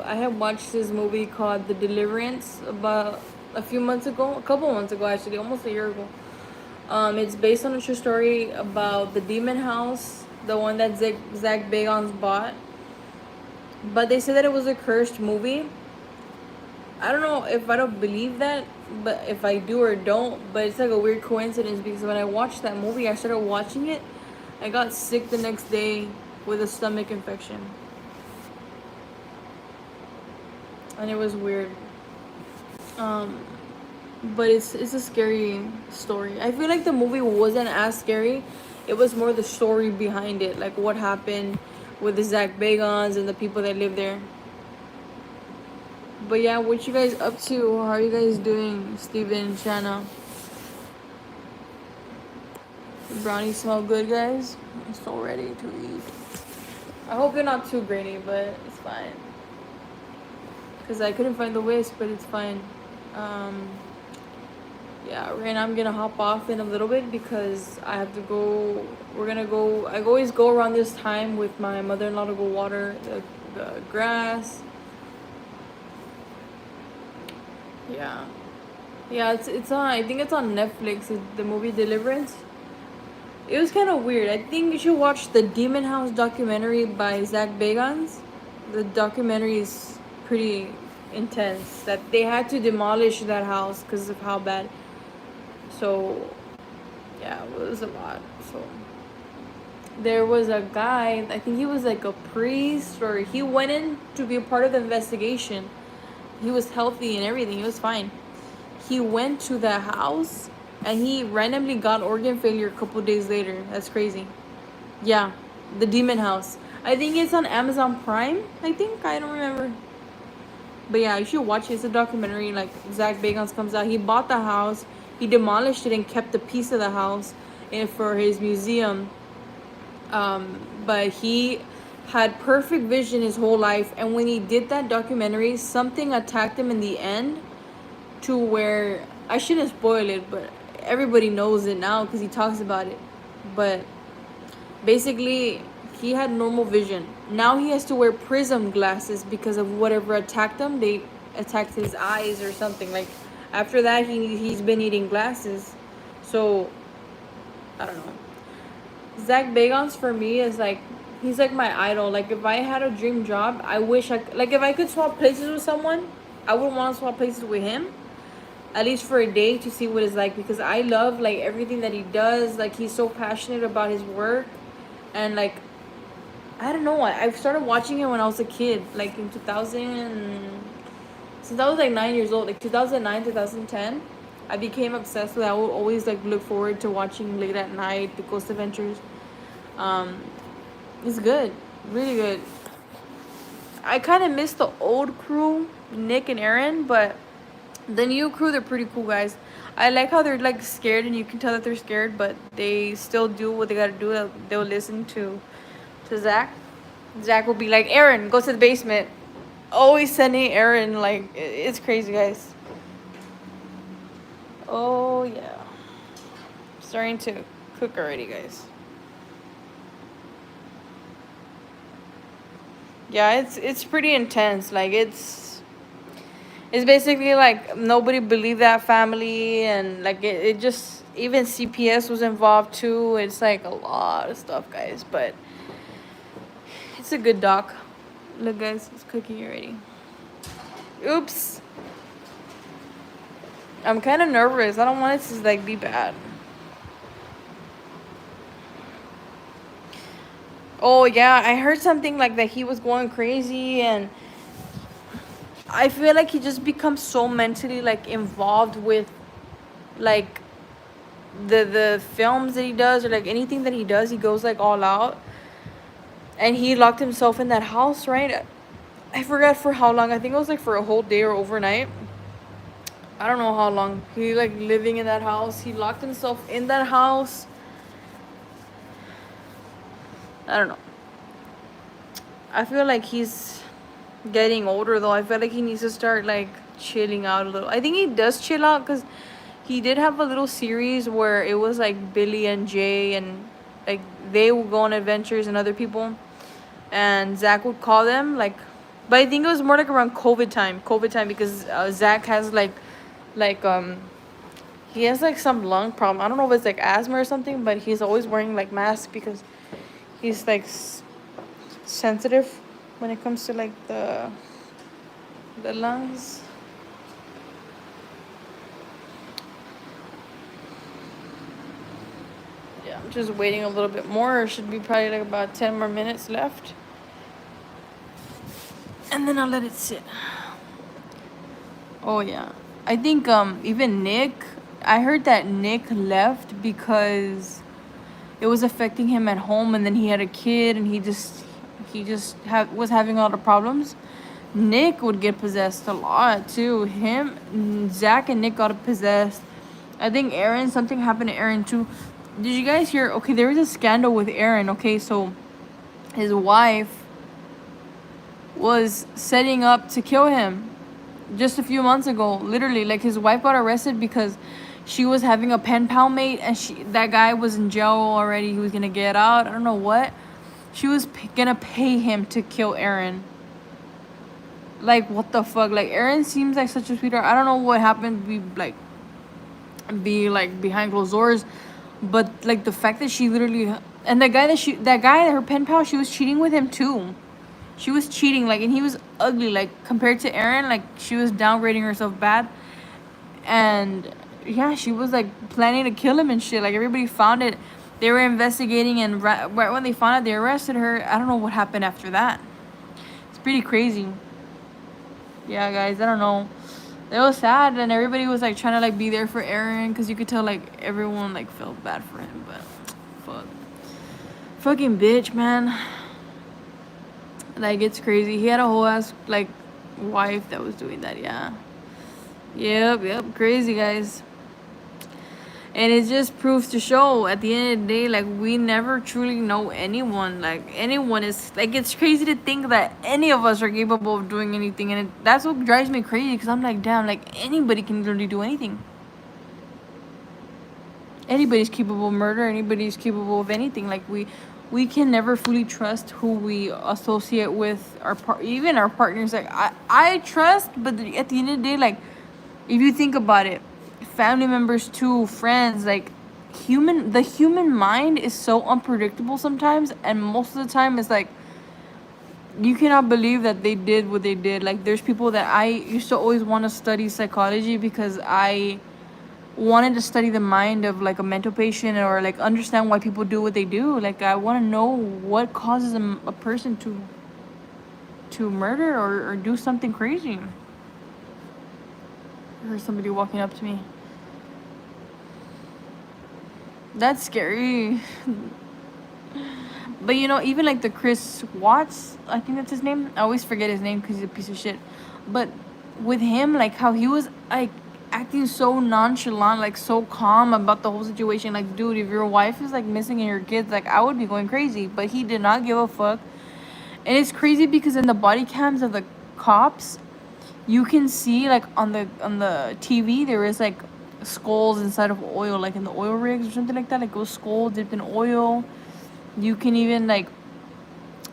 I had watched this movie called The Deliverance about a couple months ago, actually, almost a year ago. It's based on a true story about the demon house, the one that Zach Bagans bought. But they said that it was a cursed movie. I don't know if I don't believe that, but if I do or don't. But it's like a weird coincidence, because when I watched that movie, I started watching it. I got sick the next day with a stomach infection. And it was weird. But it's a scary story. I feel like the movie wasn't as scary. It was more the story behind it, like what happened with the Zach Bagans and the people that live there. But yeah, what you guys up to? How are you guys doing, Steven and Shanna? The brownies smell good, guys. I'm so ready to eat. I hope they're not too grainy, but it's fine. Because I couldn't find the whisk, but it's fine. Um, yeah, right now I'm gonna hop off in a little bit because I have to go. We're gonna go. I always go around this time with my mother-in-law to go water the grass. Yeah, yeah. It's on. I think it's on Netflix. It's the movie Deliverance. It was kind of weird. I think you should watch the Demon House documentary by Zach Bagans. The documentary is pretty intense. That they had to demolish that house because of how bad. So, yeah, it was a lot. So, there was a guy, I think he was like a priest, or he went in to be a part of the investigation. He was healthy and everything, he was fine. He went to the house and he randomly got organ failure a couple days later. That's crazy. Yeah, the Demon House. I think it's on Amazon Prime. I don't remember. But yeah, you should watch it. It's a documentary. Like Zach Bagans comes out. He bought the house. He demolished it and kept a piece of the house for his museum. But he had perfect vision his whole life. And when he did that documentary, something attacked him in the end to where I shouldn't spoil it, but everybody knows it now because he talks about it. But basically, he had normal vision. Now he has to wear prism glasses because of whatever attacked him. They attacked his eyes or something. Like after that, he's been eating glasses. So I don't know. Zach Bagans for me is like, he's like my idol. Like if I had a dream job, I wish like if I could swap places with someone, I would want to swap places with him. At least for a day to see what it's like, because I love like everything that he does. Like he's so passionate about his work, and like I don't know. I started watching it when I was a kid, like in 2000. Since I was like 9 years old, like 2009, 2010. I became obsessed with it. I would always like look forward to watching late at night the Ghost Adventures. Um, it's good, really good. I kind of miss the old crew, Nick and Aaron, but the new crew, they're pretty cool guys. I like how they're like scared, and you can tell that they're scared, but they still do what they gotta do. They'll listen to Zach. Zach will be like, Aaron, go to the basement. Always sending Aaron, like it's crazy, guys. Oh yeah, starting to cook already, guys. Yeah, it's pretty intense. Like it's basically like nobody believed that family, and like it just, even CPS was involved too. It's like a lot of stuff, guys, but it's a good doc. Look, guys, it's cooking already. Oops. I'm kind of nervous. I don't want it to like be bad. Oh yeah, I heard something like that he was going crazy, and I feel like he just becomes so mentally like involved with like the films that he does, or like anything that he does, he goes like all out. And he locked himself in that house, right? I forgot for how long. I think it was like for a whole day or overnight. I don't know how long. He like living in that house. He locked himself in that house. I don't know. I feel like he's getting older though. I feel like he needs to start like chilling out a little. I think he does chill out because he did have a little series where it was like Billy and Jay, and like they would go on adventures, and other people, and Zach would call them like, but I think it was more like around COVID time, because Zach has like he has like some lung problem. I don't know if it's like asthma or something, but he's always wearing like masks because he's like sensitive when it comes to like the lungs. Yeah, I'm just waiting a little bit more. It should be probably like about 10 more minutes left, and then I'll let it sit. Oh yeah, I think even Nick, I heard that Nick left because it was affecting him at home, and then he had a kid, and he just was having a lot of problems. Nick would get possessed a lot too. Him, Zach, and Nick got possessed. I think Aaron, something happened to Aaron too. Did you guys hear? Okay, there was a scandal with Aaron. Okay, so his wife was setting up to kill him just a few months ago. Literally, like his wife got arrested because she was having a pen pal mate, and that guy was in jail already. He was gonna get out. I don't know what. She was gonna pay him to kill Aaron. Like, what the fuck? Like, Aaron seems like such a sweetheart. I don't know what happened. Be like behind closed doors, but like the fact that she literally, and that guy, her pen pal, she was cheating with him too. She was cheating, like, and he was ugly, like, compared to Aaron. Like, she was downgrading herself bad, and yeah, she was like planning to kill him and shit. Like, everybody found it. They were investigating, and right when they found out, they arrested her. I don't know what happened after that. It's pretty crazy. Yeah, guys, I don't know. It was sad, and everybody was like trying to like be there for Aaron, because you could tell like everyone like felt bad for him. But fuck, fucking bitch, man. Like, it's crazy. He had a whole ass like wife that was doing that. Yeah. Yep. Crazy, guys. And it just proves to show, at the end of the day, like, we never truly know anyone. Like, anyone is, like, it's crazy to think that any of us are capable of doing anything. And that's what drives me crazy, because I'm like, damn, like, anybody can literally do anything. Anybody's capable of murder. Anybody's capable of anything. Like, we can never fully trust who we associate with, even our partners. Like, I trust, but at the end of the day, like, if you think about it, family members too, friends, like, the human mind is so unpredictable sometimes, and most of the time it's like you cannot believe that they did what they did. Like, there's people that I used to always want to study psychology, because I wanted to study the mind of like a mental patient, or like understand why people do what they do. Like, I want to know what causes a person to murder or do something crazy. I heard somebody walking up to me. That's scary. But you know, even like the Chris Watts, I think that's his name. I always forget his name because he's a piece of shit. But with him, like, how he was like acting so nonchalant, like so calm about the whole situation. Like, dude, if your wife is like missing and your kids, like, I would be going crazy. But he did not give a fuck. And it's crazy because in the body cams of the cops, you can see like on the TV, there is like skulls inside of oil, like in the oil rigs or something like that. Like, it was skull dipped in oil. You can even like,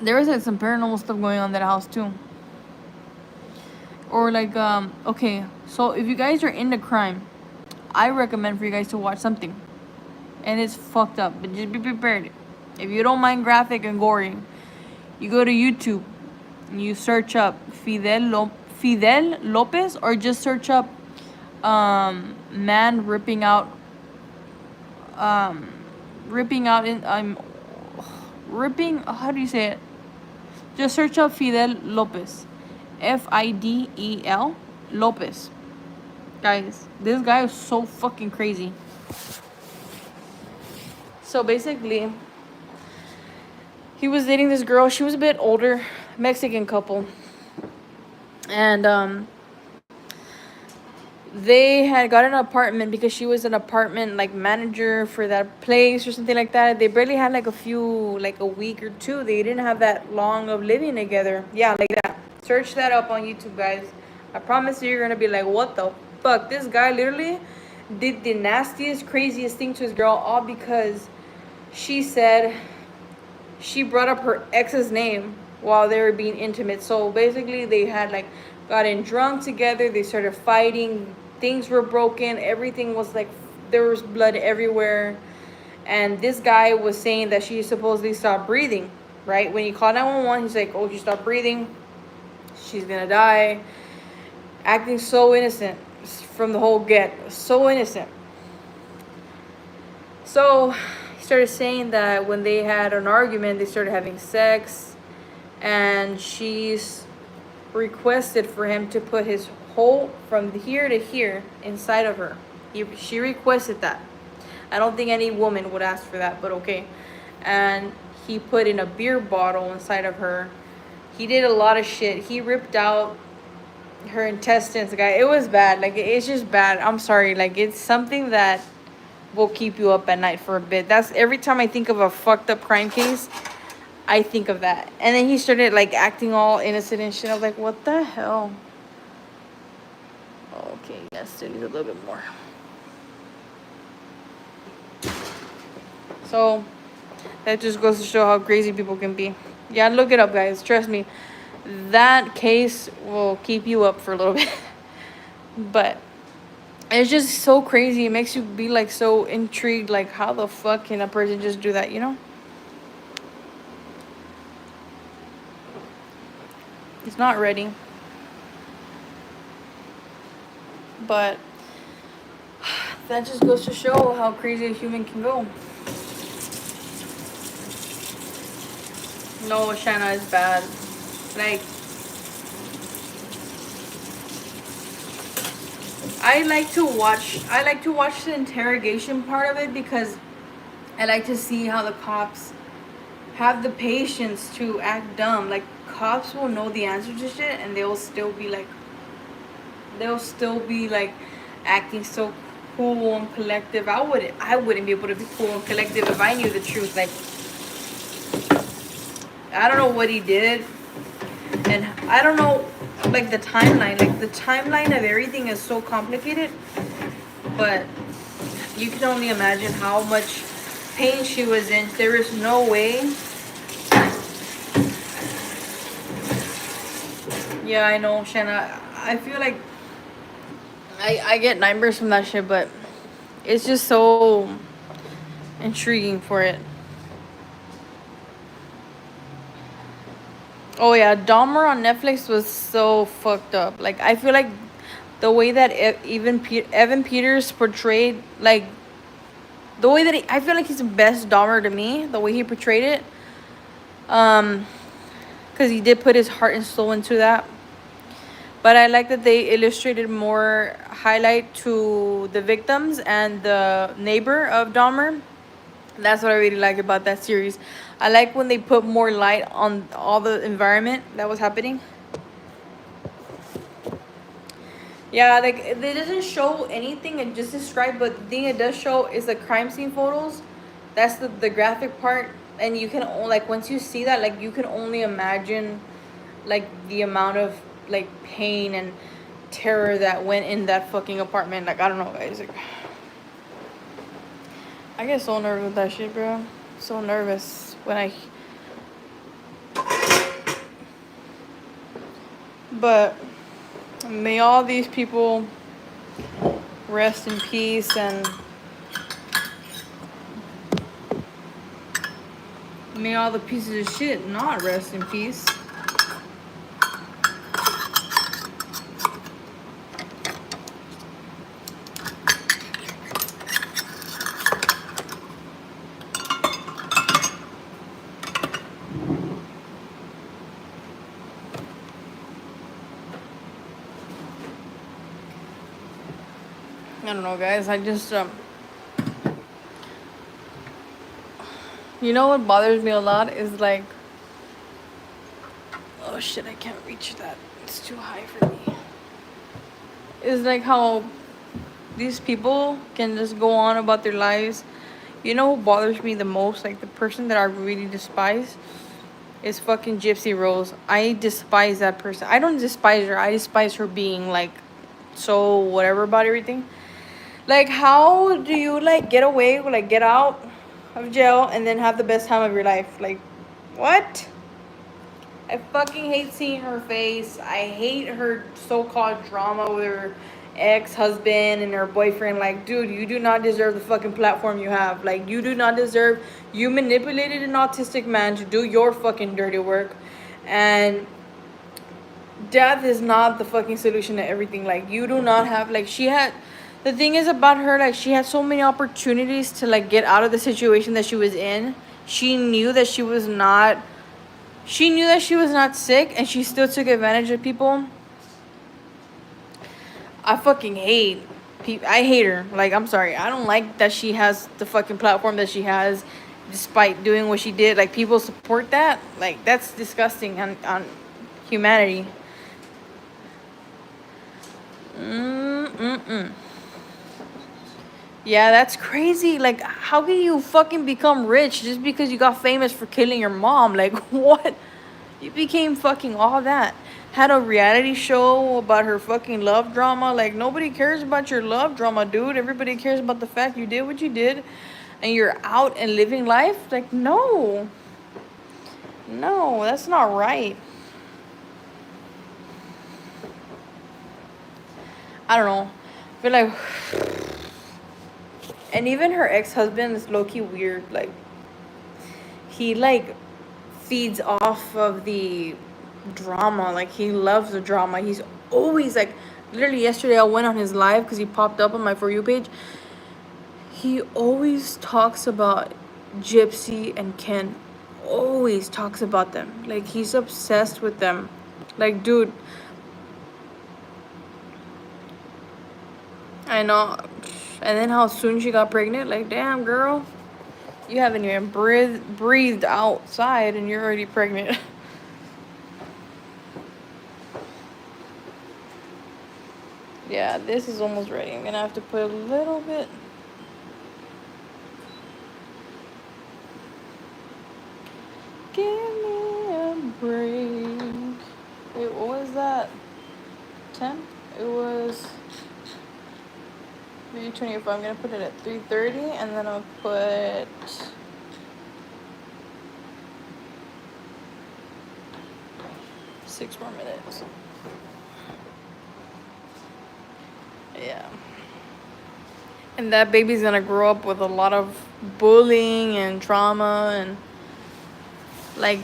there was like some paranormal stuff going on in that house too. Or like, okay, so if you guys are into crime, I recommend for you guys to watch something, and it's fucked up, but just be prepared. If you don't mind graphic and gory, you go to YouTube and you search up Fidel Lopez, or just search up man ripping out how do you say it? Just search up Fidel Lopez. Fidel Lopez. Guys, this guy is so fucking crazy. So basically, he was dating this girl. She was a bit older, Mexican couple. And they had got an apartment because she was an apartment like manager for that place or something like that. They barely had like a week or two. They didn't have that long of living together. Yeah, like that. Search that up on YouTube, guys. I promise you, you're gonna be like, what the fuck? This guy literally did the nastiest, craziest thing to his girl, all because she said she brought up her ex's name while they were being intimate. So basically, they had like gotten drunk together. They started fighting. Things were broken. Everything was like, there was blood everywhere. And this guy was saying that she supposedly stopped breathing, right? When he called 911, he's like, oh, she stopped breathing. She's gonna die. Acting so innocent from the whole get. So innocent. So he started saying that when they had an argument, they started having sex. And she's requested for him to put his hole from here to here inside of her. She requested that. I don't think any woman would ask for that, but okay. And he put in a beer bottle inside of her. He did a lot of shit. He ripped out her intestines, guy. It was bad. Like, it's just bad. I'm sorry. Like, it's something that will keep you up at night for a bit. That's every time I think of a fucked up crime case, I think of that. And then he started like acting all innocent and shit. I was like, what the hell? Okay, yes, still needs a little bit more. So that just goes to show how crazy people can be. Yeah, look it up, guys. Trust me. That case will keep you up for a little bit. But it's just so crazy. It makes you be like so intrigued. Like, how the fuck can a person just do that, you know? It's not ready. But that just goes to show how crazy a human can go. No, Shanna is bad. Like, I like to watch the interrogation part of it because I like to see how the cops have the patience to act dumb. Like, cops will know the answer to shit and they'll still be like acting so cool and collective. I wouldn't be able to be cool and collective if I knew the truth. Like, I don't know what he did, and I don't know, like, the timeline. Like, the timeline of everything is so complicated, but you can only imagine how much pain she was in. There is no way. Yeah, I know, Shanna. I feel like I get nightmares from that shit, but it's just so intriguing for it. Oh yeah, Dahmer on Netflix was so fucked up. Like, I feel like the way that Evan Peters portrayed, like, the way that I feel like he's the best Dahmer to me. The way he portrayed it, because he did put his heart and soul into that. But I like that they illustrated more highlight to the victims and the neighbor of Dahmer. That's what I really like about that series. I like when they put more light on all the environment that was happening. Yeah, like, it doesn't show anything it just described, but the thing it does show is the crime scene photos. That's the graphic part, and you can like, once you see that, like, you can only imagine like the amount of like pain and terror that went in that fucking apartment. Like, I don't know, guys. Like, I get so nervous with that shit, bro. So nervous when I. But may all these people rest in peace, and may all the pieces of shit not rest in peace. I don't know, guys. I just you know what bothers me a lot is like, oh shit, I can't reach that. It's too high for me. Is like how these people can just go on about their lives. You know who bothers me the most? Like, the person that I really despise is fucking Gypsy Rose. I despise that person. I don't despise her. I despise her being like so whatever about everything. Like, how do you like get away, like get out of jail and then have the best time of your life? Like, what? I fucking hate seeing her face. I hate her so-called drama with her ex-husband and her boyfriend. Like, dude, you do not deserve the fucking platform you have. Like, you do not deserve. You manipulated an autistic man to do your fucking dirty work, and death is not the fucking solution to everything. Like, you do not have, like, she had, the thing is about her, like, she had so many opportunities to like get out of the situation that she was in. She knew that she was not sick, and she still took advantage of people. I fucking hate I hate her. Like, I'm sorry. I don't like that she has the fucking platform that she has despite doing what she did. Like, people support that. Like, that's disgusting humanity. Mm-mm-mm. Yeah, that's crazy. Like, how can you fucking become rich just because you got famous for killing your mom? Like, what? You became fucking all that. Had a reality show about her fucking love drama. Like, nobody cares about your love drama, dude. Everybody cares about the fact you did what you did and you're out and living life. Like, no. No, that's not right. I don't know. I feel like. And even her ex husband is low key weird. Like, he, like, feeds off of the drama. Like, he loves the drama. He's always like, literally yesterday I went on his live because he popped up on my For You page. He always talks about Gypsy and Ken. Always talks about them. Like, he's obsessed with them. Like, dude, I know. And then how soon she got pregnant. Like, damn, girl, you haven't even breathed outside and you're already pregnant. Yeah, this is almost ready. I'm gonna have to put a little bit. Give me a break. Wait, what was that? 10? It was 3:25. I'm gonna put it at 3:30, and then I'll put 6 more minutes. Yeah. And that baby's gonna grow up with a lot of bullying and trauma and, like,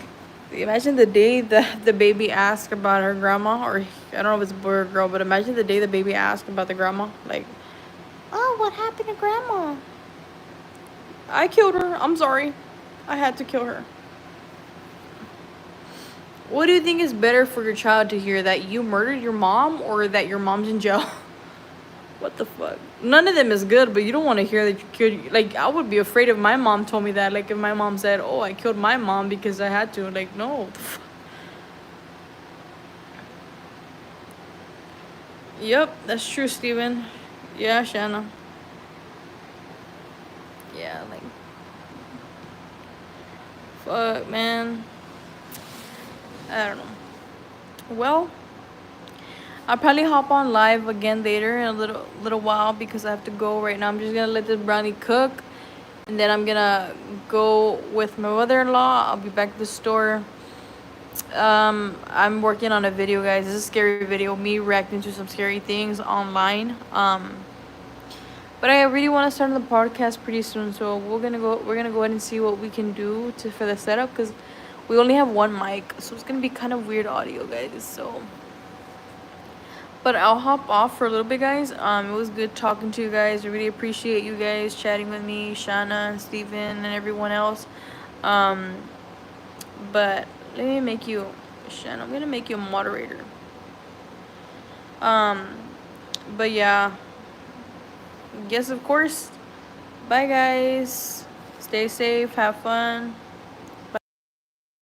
imagine the day that the baby asked about her grandma, or I don't know if it's a boy or girl, but imagine the day the baby asked about the grandma. Like, oh, what happened to grandma? I killed her. I'm sorry. I had to kill her. What do you think is better for your child to hear? That you murdered your mom or that your mom's in jail? What the fuck? None of them is good, but you don't want to hear that you killed. Like, I would be afraid if my mom told me that. Like, if my mom said, oh, I killed my mom because I had to. Like, no. What the fuck? Yep, that's true, Steven. Yeah, Shanna. Yeah, like, fuck, man. I don't know. Well, I'll probably hop on live again later in a little while because I have to go right now. I'm just gonna let this brownie cook, and then I'm gonna go with my mother-in-law. I'll be back at the store. I'm working on a video, guys. This is a scary video, me reacting to some scary things online. But I really want to start on the podcast pretty soon, so we're gonna go ahead and see what we can do for the setup, because we only have one mic, so it's gonna be kind of weird audio, guys. So, but I'll hop off for a little bit, guys. It was good talking to you guys. I really appreciate you guys chatting with me, Shanna and Steven and everyone else. But let me make you, Shanna, I'm gonna make you a moderator. But yeah, yes, of course. Bye, guys. Stay safe, have fun.